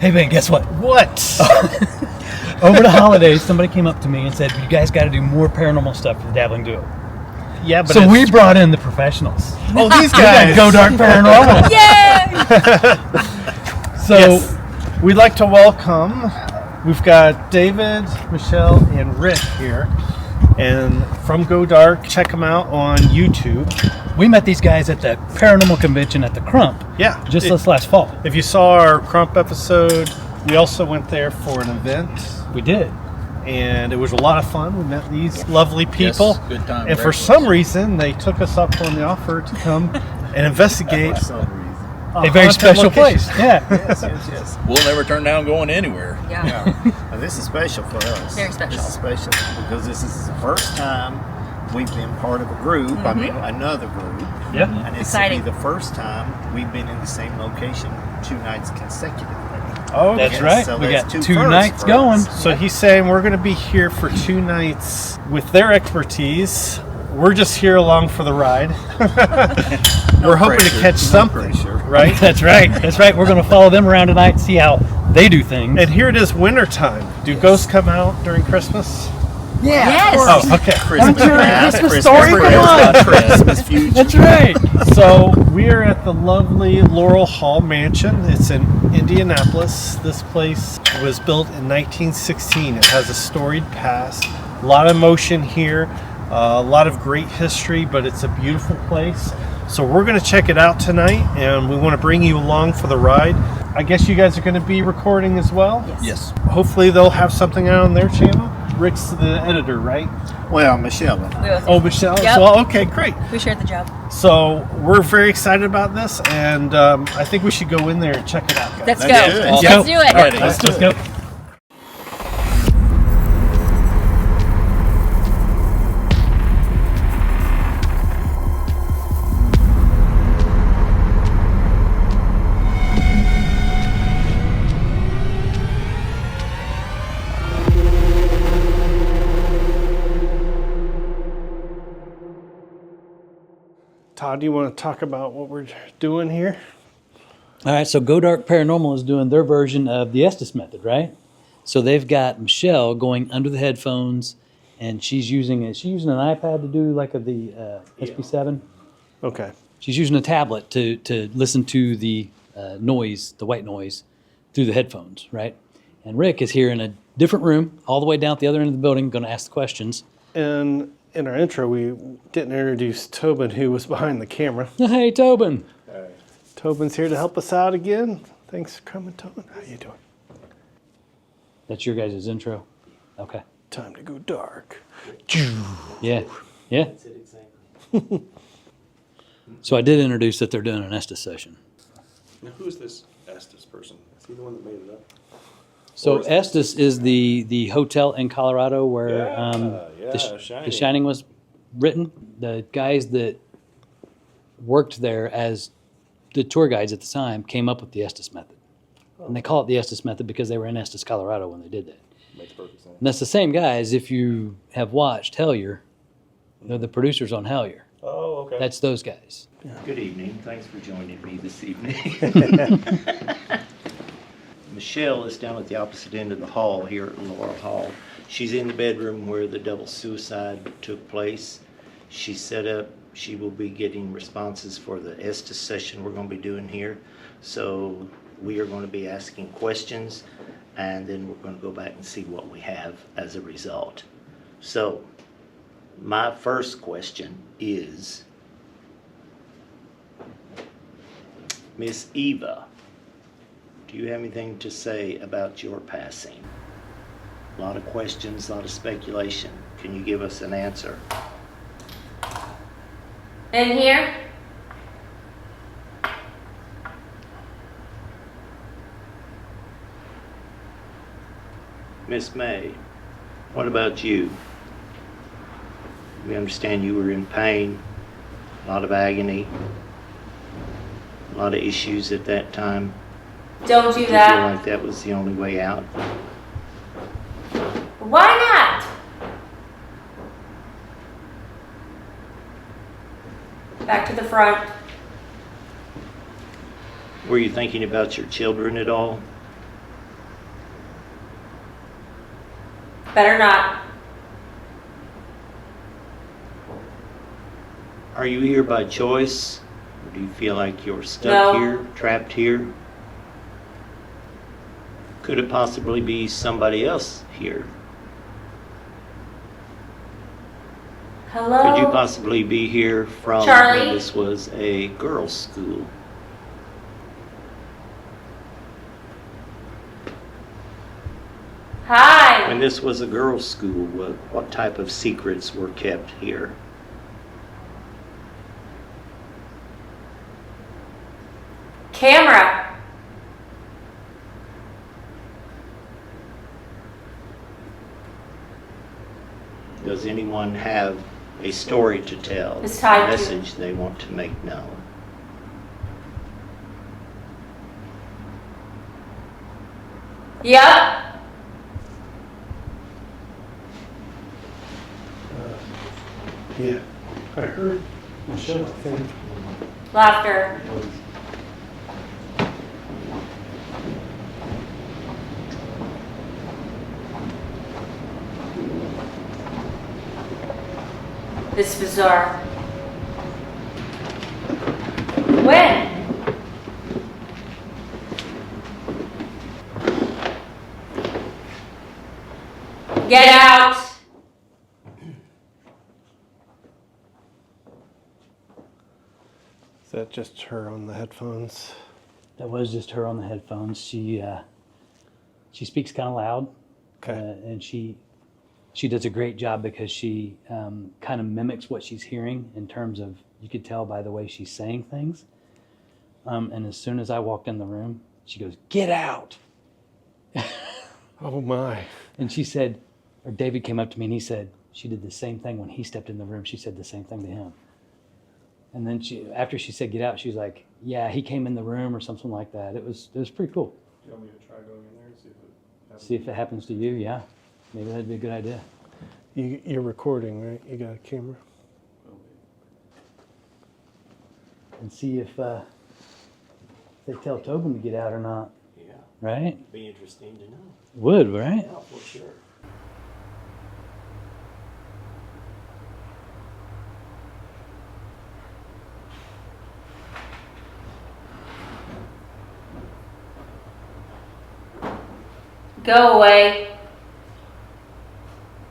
Hey, man, guess what? What? Over the holidays, somebody came up to me and said, you guys got to do more paranormal stuff for the Dabbling Duo. Yeah, but so we brought in the professionals. Oh, these guys. Go Dark Paranormal. Yay! So yes. We'd like to welcome, we've got David, Michelle, and Rick here. And from Go Dark, check them out on YouTube. We met these guys at the paranormal convention at the Crump. Yeah. Just this last fall. If you saw our Crump episode, we also went there for an event. We did. And it was a lot of fun. We met these lovely people. Yes, good time. And for some reason, they took us up on the offer to come and investigate a very special place. Yeah. Yes. We'll never turn down going anywhere. Yeah. And this is special for us. Very special. This is special because this is the first time we've been part of a group. Mm-hmm. I mean, another group. Yeah. And it's Exciting. the first time we've been in the same location 2 nights consecutively. Oh, that's right. So we that's got 2 nights going. So he's saying we're going to be here for 2 nights with their expertise. We're just here along for the ride. We're hoping to catch something, right? That's right. That's right. We're going to follow them around tonight and see how they do things. And here it is wintertime. Do ghosts come out during Christmas? Yeah. Yes. Oh, okay. Christmas story. Come on. Christmas future. That's right. So we are at the lovely Laurel Hall mansion. It's in Indianapolis. This place was built in 1916. It has a storied past. A lot of motion here. A lot of great history, but it's a beautiful place. So we're going to check it out tonight, and we want to bring you along for the ride. I guess you guys are going to be recording as well? Yes. Hopefully they'll have something out on their channel. Rick's the editor, right? Well, Michelle and I. Oh, Michelle? Yep. Well, okay, great. We shared the job. So we're very excited about this, and I think we should go in there and check it out, guys. Let's go. do it. Let's do it. All right, Let's go. Todd, do you want to talk about what we're doing here? All right, so Go Dark Paranormal is doing their version of the Estes method, right? So they've got Michelle going under the headphones, and she's using an iPad to do like the SP7. Okay. She's using a tablet to listen to the noise, the white noise, through the headphones, right? And Rick is here in a different room, all the way down at the other end of the building, going to ask the questions. And in our intro, we didn't introduce Tobin, who was behind the camera. Hey, Tobin. Tobin's here to help us out again. Thanks for coming, Tobin. How you doing? That's your guys' intro? Okay. Time to go dark. Yeah. Yeah. That's it exactly. So I did introduce that they're doing an Estes session. Now, who's this Estes person? Is he the one that made it up? So Estes is the hotel in Colorado where Shining. The Shining was written. The guys that worked there as the tour guides at the time came up with the Estes method. And they call it the Estes method because they were in Estes, Colorado when they did that. Makes perfect sense. And that's the same guys, if you have watched Hellier, they're the producers on Hellier. Oh, okay. That's those guys. Good evening. Thanks for joining me this evening. Michelle is down at the opposite end of the hall here at Laurel Hall. She's in the bedroom where the double suicide took place. She's set up. She will be getting responses for the Estes session we're going to be doing here. So we are going to be asking questions, and then we're going to go back and see what we have as a result. So my first question is, Miss Eva, do you have anything to say about your passing? A lot of questions, a lot of speculation. Can you give us an answer? In here? Miss May, what about you? We understand you were in pain, a lot of agony, a lot of issues at that time. Don't do Did you feel that. like that was the only way out? Why not? Back to the front. Were you thinking about your children at all? Better not. Are you here by choice? Or do you feel like you're stuck No. here, trapped here? Could it possibly be somebody else here? Hello? Could you possibly be here from Charlie? when this was a girls' school? Hi. When this was a girls' school, what type of secrets were kept here? Camera. Does anyone have a story to tell, It's a tied to- message they want to make known? Yep. Yeah. I heard Michelle, I think. Laughter. It's bizarre. When? Get out! Is that just her on the headphones? That was just her on the headphones. She speaks kind of loud, Okay. and she does a great job because she kind of mimics what she's hearing in terms of, you could tell by the way she's saying things. And as soon as I walked in the room, she goes, "Get out!" Oh my. And she said, or David came up to me and he said, she did the same thing when he stepped in the room. She said the same thing to him. And then after she said, "Get out," she was like, "Yeah, he came in the room," or something like that. It was pretty cool. Do you want me to try going in there and see if it happens? See if it happens to you. Yeah, maybe that'd be a good idea. You're recording, right? You got a camera? Will be. And see if they tell Tobin to get out or not. Yeah, Right? be interesting to know. Would, right? Yeah, for sure. Go away.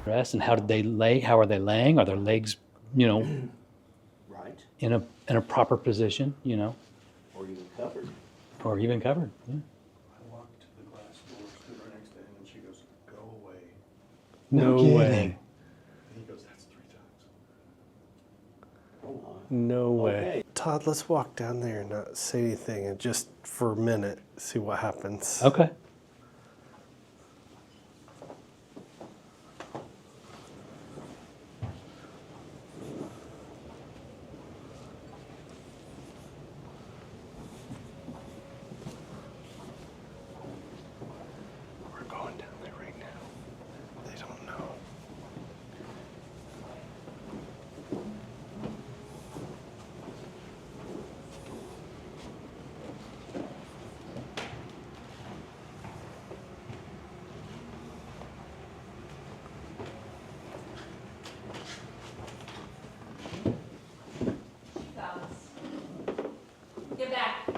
Rest. And how did they lay? How are they laying? Are their legs, Right? in a proper position? Or even covered. Or even covered? Yeah. I walked to the glass door, stood right next to him, and she goes, "Go away." No way. And he goes, "That's 3 times." No way. Okay. Todd, let's walk down there and not say anything and just for a minute see what happens. Okay. We're going down there right now. They don't know. Get back.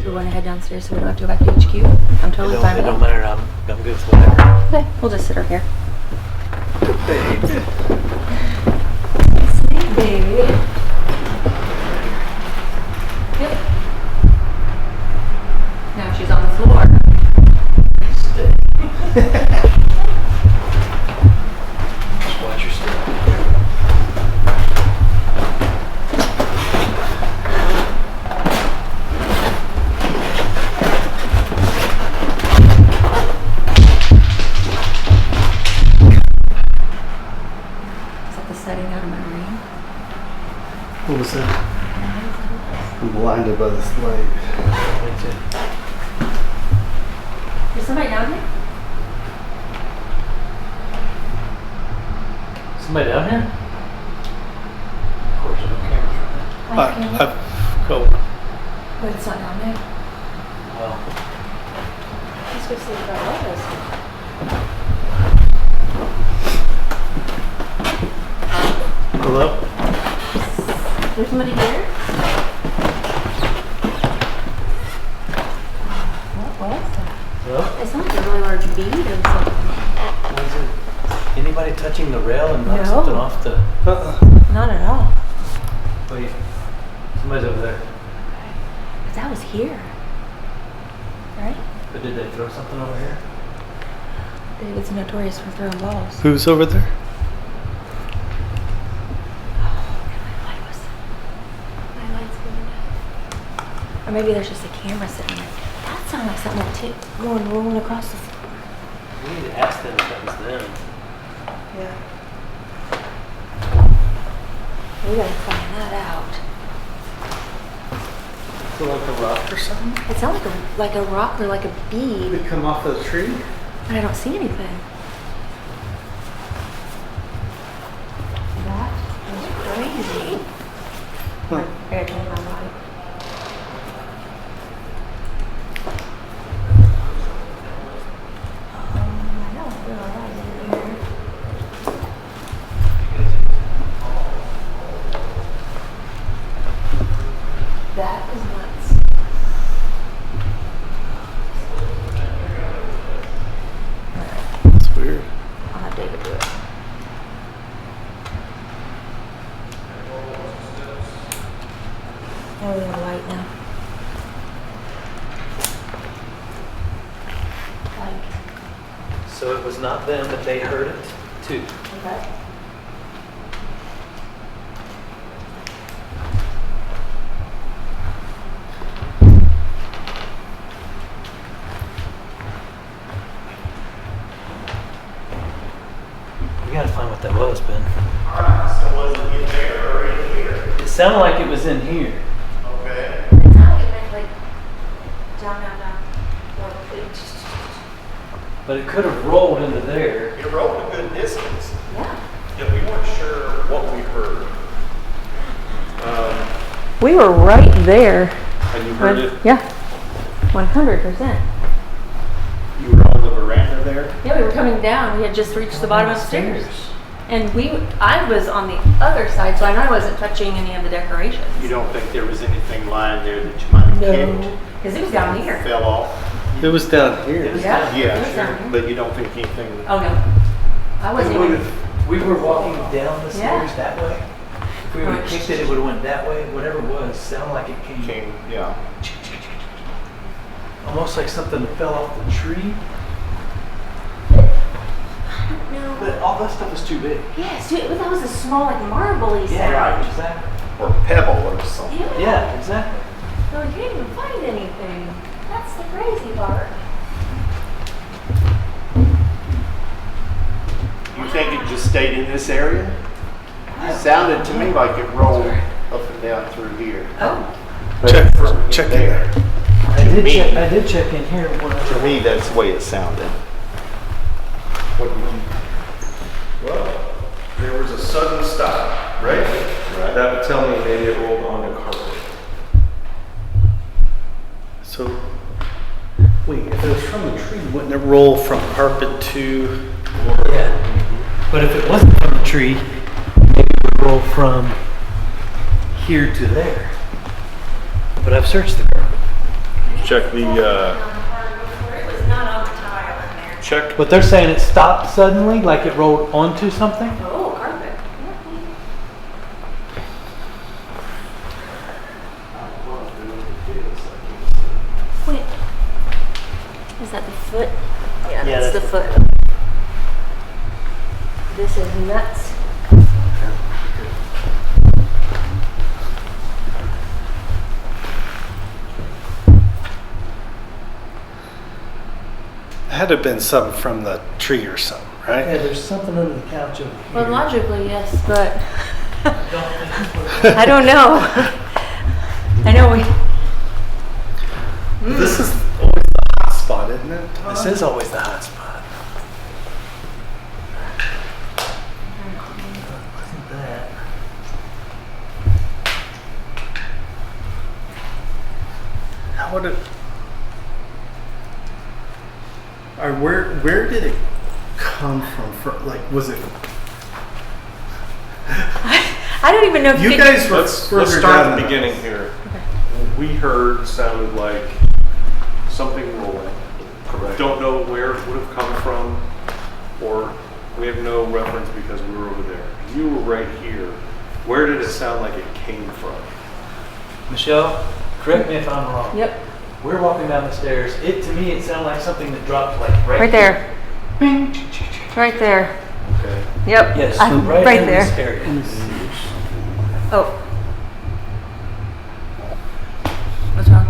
We want to head downstairs so we don't have to go back to HQ. I'm totally fine with that. matter. I'm good with whatever. Okay, we'll just sit her here. Sweet baby. Yep. Now she's on the floor. Just watch your step. What was that? I'm blinded by this light. Is somebody down here? Somebody down here? Of course, no cameras right I've go. But it's not down there. now. Well, Let's go see if that was. Hello? There's somebody here? What was that? hello? It sounds like a really large bead or something. Was it anybody touching the rail and knocked No. something off the... Not at all. Wait, somebody's over there. But that was here. Right? But did they throw something over here? David's notorious for throwing balls. Who's over there? My light's going out. Or maybe there's just a camera sitting there. That sounded like something going rolling across the floor. We need to ask them if that was them. Yeah. We gotta find that out. Is it like a rock or something? It sounds like a rock or like a bead, Did it come off of the tree? but I don't see anything. That is crazy. Huh. I gotta turn my light. I don't realize it here. That is nuts. It's weird. I'll have David do it. Oh, we have a light now. Like, So it was not them, but they heard it too. okay. We gotta find what that was, Ben. So was it in there or in here? It sounded like it was in here. Okay. It sounded like it went like down, down, down. Like, it just- But it could have rolled into there. It rolled a good distance. Yeah. Yeah, we weren't sure what we heard. We were right there. And you heard it? Yeah. 100%. You were on the veranda there? Yeah, we were coming down. We had just reached the bottom of the stairs. And I was on the other side, so I know I wasn't touching any of the decorations. You don't think there was anything lying there that you might have kicked? Because it was down here. Fell off? It was down here. Yeah. Yeah, it was down here. but you don't think anything... Oh, no. I wasn't even. We were walking down the stairs Yeah. that way. If we would have kicked it, it would have went that way. Whatever it was, sounded like it came Yeah. almost like something fell off the tree. No. But all that stuff was too big. Yes, dude, that was a small, like, marbly sound. Right. Exactly. Or pebble or something. Yeah. Yeah, exactly. No, you can't even find anything. That's the crazy part. You think it just stayed in this area? It sounded to me like it rolled up and down through here. Oh. Check in there. I did check in here. To me, that's the way it sounded. What do you... Well, there was a sudden stop, right? Right. That would tell me maybe it rolled onto carpet. So, wait, if it was from the tree, wouldn't it roll from carpet to... Yeah. But if it wasn't from the tree, maybe it would roll from here to there. But I've searched the carpet. Check the, It was not on the tile in there. check, But they're saying it stopped suddenly, like it rolled onto something? Oh, carpet. Wait. Is that the foot? Yeah, that's the foot. This is nuts. It had to have been something from the tree or something, right? Yeah, there's something under the couch over here. Well, logically, yes, but I don't know. I know we. This is always the hot spot, isn't it, Todd? This is always the hot spot. How would it? Or where did it come from? Was it? I don't even know if You guys were Let's further start down at the than beginning us. here. We heard sounded like something rolling. Correct. Don't know where it would have come from, or we have no reference because we were over there. You were right here. Where did it sound like it came from? Michelle, correct me if I'm wrong. Yep. We're walking down the stairs. To me, it sounded like something that dropped like Right there. Right there. Okay. Yep. Yes, right in there. this area. Oh. What's wrong?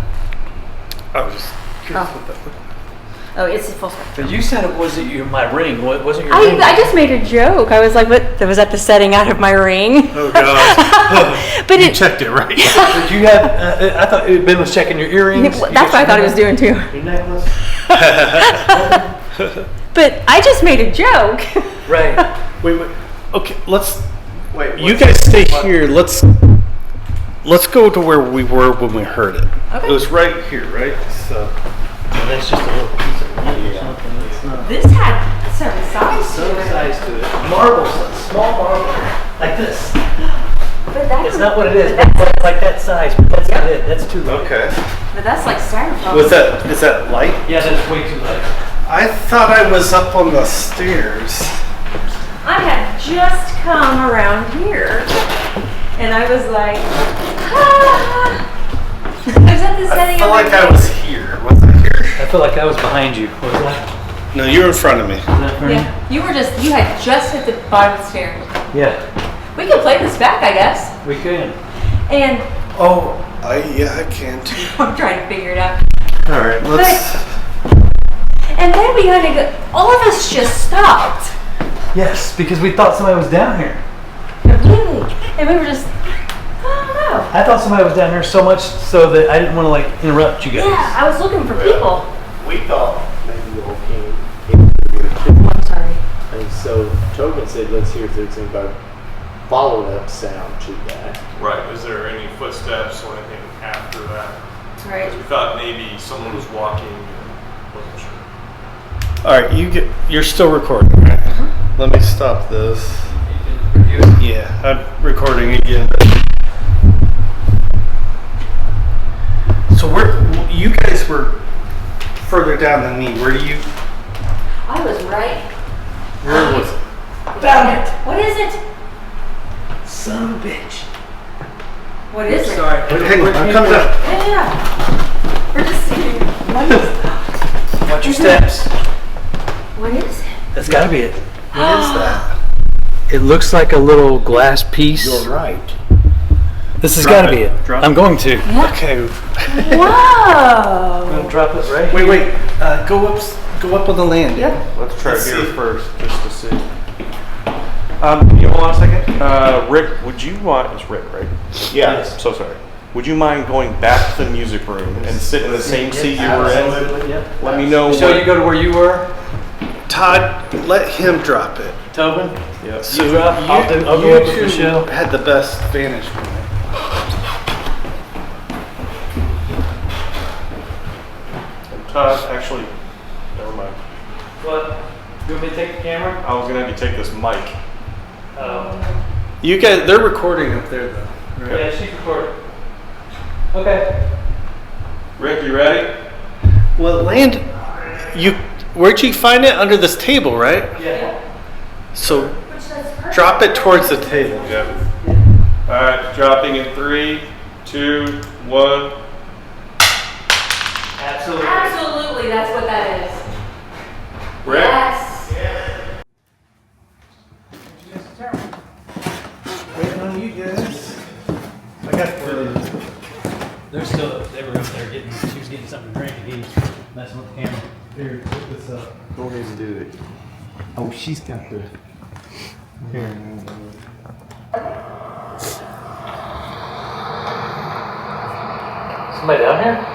I was just curious Oh. what that looked like. Oh, it's full spectrum. But you said it wasn't my ring. Wasn't your ring? I just made a joke. I was like, what? Was that the setting out of my ring? Oh God! But You it. checked it right. Did you have? I thought Ben was checking your earrings. That's what I thought he was doing too. Your necklace. But I just made a joke. Right. Wait. Okay, let's. Wait, You what's- guys stay what- here. Let's go to where we were when we heard it. Okay. It was right here, right? So. That's just a little piece of wood or something. It's not. This had some size Some to it. size to it. Marbles, small marble, like this. But that It's not what it is. But But that's, it's like that size, but that's not it. That's too low. Okay. but that's like styrofoam. Was that? Is that light? Yeah, that's way too light. I thought I was up on the stairs. I had just come around here, and I was like, ah. I was at the I setting felt of my like I ring. was here. Was I here? I feel like I was behind you. Was that? No, you were in front of me. Was that for Yeah, you had just hit the bottom of the stairs. Yeah, We could play this back, I guess. we can. And Oh, I can too. I'm trying to figure it out. All right, let's. And then we kind of go, all of us just stopped. Yes, because we thought somebody was down here. Really? And we were just, I don't know. I thought somebody was down here so much so that I didn't want to like interrupt you guys. Yeah, I was looking for people. We thought maybe you all came in. I'm sorry. And so Tobin said, let's hear if there's any follow-up sound to that. Right. Is there any footsteps or anything after that? Right. We thought maybe someone was walking and wasn't sure. All right, you're still recording, right? Let me stop this. Yeah, I'm recording again. So you guys were further down than me. Where do you? I was right. Where was it? Found it. What is it? Son of a bitch. What is it? Sorry. Wait, hang on, I'm coming up. Yeah. We're just sitting. What is Watch your steps. What is it? That's gotta be it. What is that? It looks like a little glass piece. You're right. This has Drop gotta it. be it. Drop I'm it. going to. Okay. I'm Whoa. gonna drop it right Wait. here. Go up on the landing. Yep. Let's try Let's here see. first, just to see. You hold on a second. Rick, would you want? It's Rick, right? Yeah. So sorry. Would you mind going back to the music room and sit in the same seat you were in? Absolutely, yep. Let me know. So you go to where you were, Todd, let him drop it. Tobin? Yeah. You drop, I'll go up with Michelle. Had the best vantage point. Todd, actually, never mind. What? You want me to take the camera? I was gonna have you take this mic. You guys, they're recording up there though. Right? Yeah, she's recording. Okay. Rick, you ready? Well, where'd you find it? Under this table, right? Yeah. So drop it towards the table. Yeah. All right, dropping in 3, 2, 1. Absolutely. Absolutely, that's what that is. Rick? Yes. Waiting on you guys. I got They were up there she was getting something to drink and he messing with the camera. Here, put this up. Go ahead and do it. Oh, she's got the. Here. Somebody down here?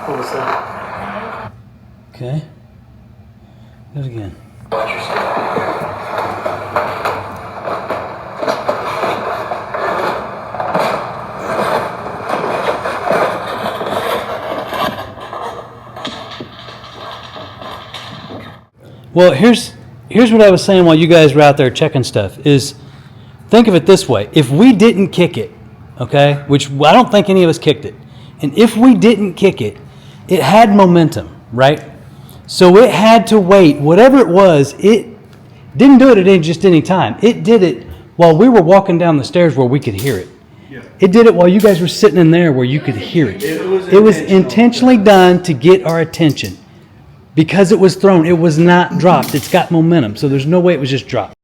What was that? Okay. Do it again. Watch your step. Well, here's what I was saying while you guys were out there checking stuff is, think of it this way. If we didn't kick it, okay, which I don't think any of us kicked it, and if we didn't kick it, it had momentum, right? So it had to wait. Whatever it was, it didn't do it at just any time. It did it while we were walking down the stairs where we could hear it. Yeah. It did it while you guys were sitting in there where you could hear it. It was intentionally done to get our attention. Because it was thrown, it was not dropped. It's got momentum, so there's no way it was just dropped.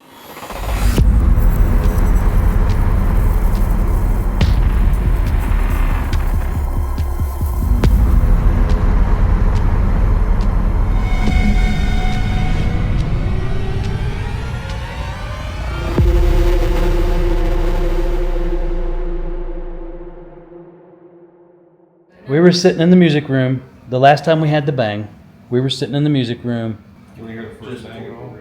We were sitting in the music room the last time we had the bang. We were sitting in the music room. Can we hear the first angle?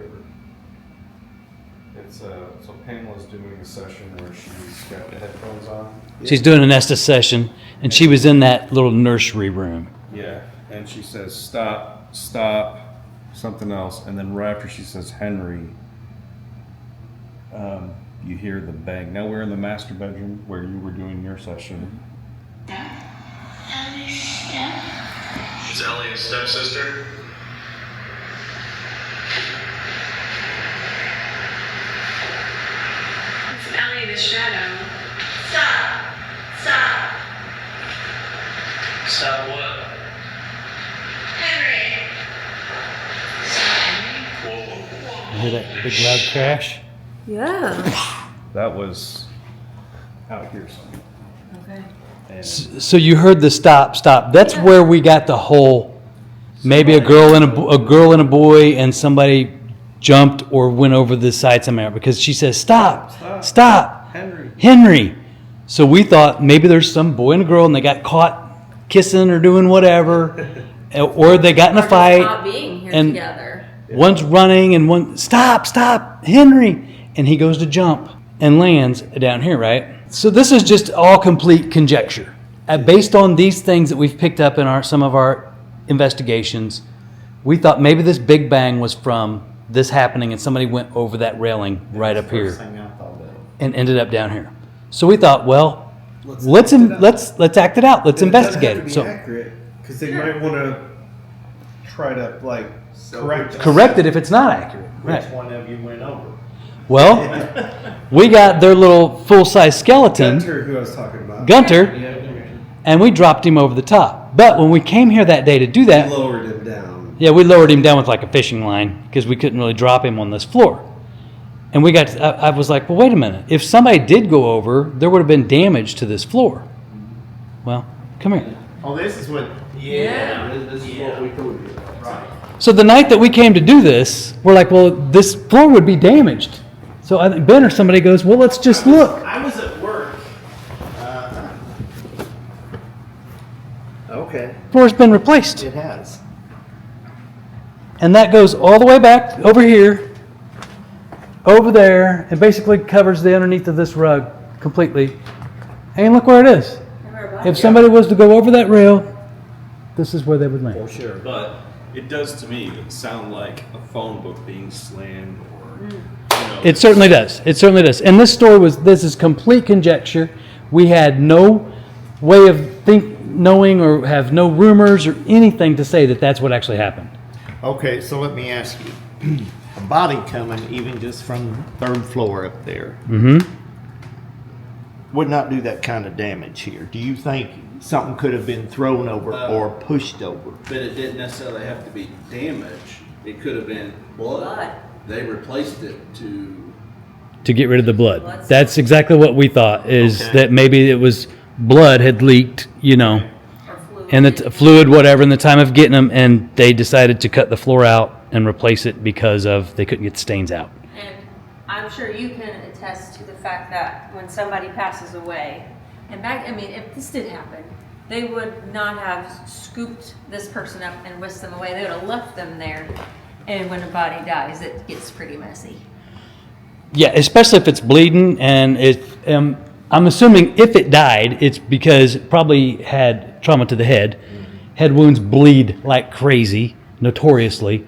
It's so Pamela's doing a session where she's got the headphones on. She's doing an Estes session, and she was in that little nursery room. Yeah, and she says stop, stop, something else, and then right after she says Henry, you hear the bang. Now we're in the master bedroom where you were doing your session. Is Ellie his stepsister? It's Ellie in the shadow. Stop! Stop! Stop what? Henry! Whoa, whoa, whoa. You hear that big loud crash? Yeah. That was out here somewhere. Okay. And So you heard the stop, stop. That's where we got the whole, maybe a girl and a boy and somebody jumped or went over the side somehow, because she says, stop, stop, Henry. So we thought maybe there's some boy and a girl and they got caught kissing or doing whatever, or they got in a fight. Not being here and together. One's running and one, stop, stop, Henry. And he goes to jump and lands down here, right? So this is just all complete conjecture. Based on these things that we've picked up in some of our investigations, we thought maybe this big bang was from this happening and somebody went over that railing right up here and ended up down here. So we thought, well, let's act it out. Let's investigate it. So accurate, because they might want to try to correct it if it's not accurate. Which Right. one of you went over? Well, we got their little full-size skeleton, Gunter, who I was talking about. Gunter, and we dropped him over the top. But when we came here that day to do that, Lowered him down. yeah, we lowered him down with like a fishing line because we couldn't really drop him on this floor. And we got, I was like, well, wait a minute. If somebody did go over, there would have been damage to this floor. Well, come here. Oh, this is what. Yeah. This is what we told you. Right. So the night that we came to do this, we're like, well, this floor would be damaged. So I think Ben or somebody goes, well, let's just look. I was at work. Okay, Floor's been replaced. it has. And that goes all the way back over here, over there, and basically covers the underneath of this rug completely. And look where it is. If somebody was to go over that rail, this is where they would land. sure, but it does to me sound like a phone book being slammed or, you know. It certainly does. It certainly does. And this is complete conjecture. We had no way of knowing or have no rumors or anything to say that that's what actually happened. Okay, so let me ask you, a body coming even just from third floor up there would not do that kind of damage here. Do you think something could have been thrown over or pushed over? But it didn't necessarily have to be damage. It could have been blood. They replaced it to to get rid of the blood. Blood's- That's exactly what we thought, is Okay. that maybe it was blood had leaked, you know, Or fluid. and the fluid, whatever, in the time of getting them, and they decided to cut the floor out and replace it because of they couldn't get the stains out. And I'm sure you can attest to the fact that when somebody passes away, and back, I mean, if this did happen, they would not have scooped this person up and whisked them away. They would have left them there. And when a body dies, it gets pretty messy. Yeah, especially if it's bleeding, and I'm assuming if it died, it's because it probably had trauma to the head. Head wounds bleed like crazy, notoriously.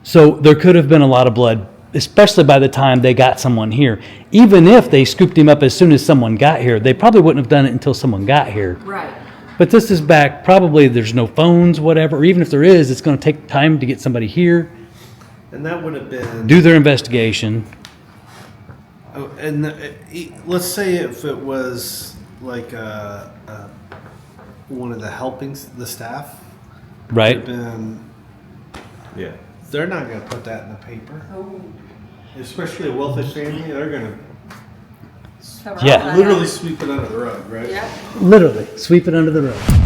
So there could have been a lot of blood, especially by the time they got someone here. Even if they scooped him up as soon as someone got here, they probably wouldn't have done it until someone got here. Right. But this is back, probably there's no phones, whatever, or even if there is, it's going to take time to get somebody here, And that would have been. do their investigation. Oh, and let's say if it was like one of the helpings, the staff. Right. Would have been. Yeah. They're not going to put that in the paper. Oh. Especially a wealthy family, they're going to Yeah. literally sweep it under the rug, right? Yeah. Literally, sweep it under the rug.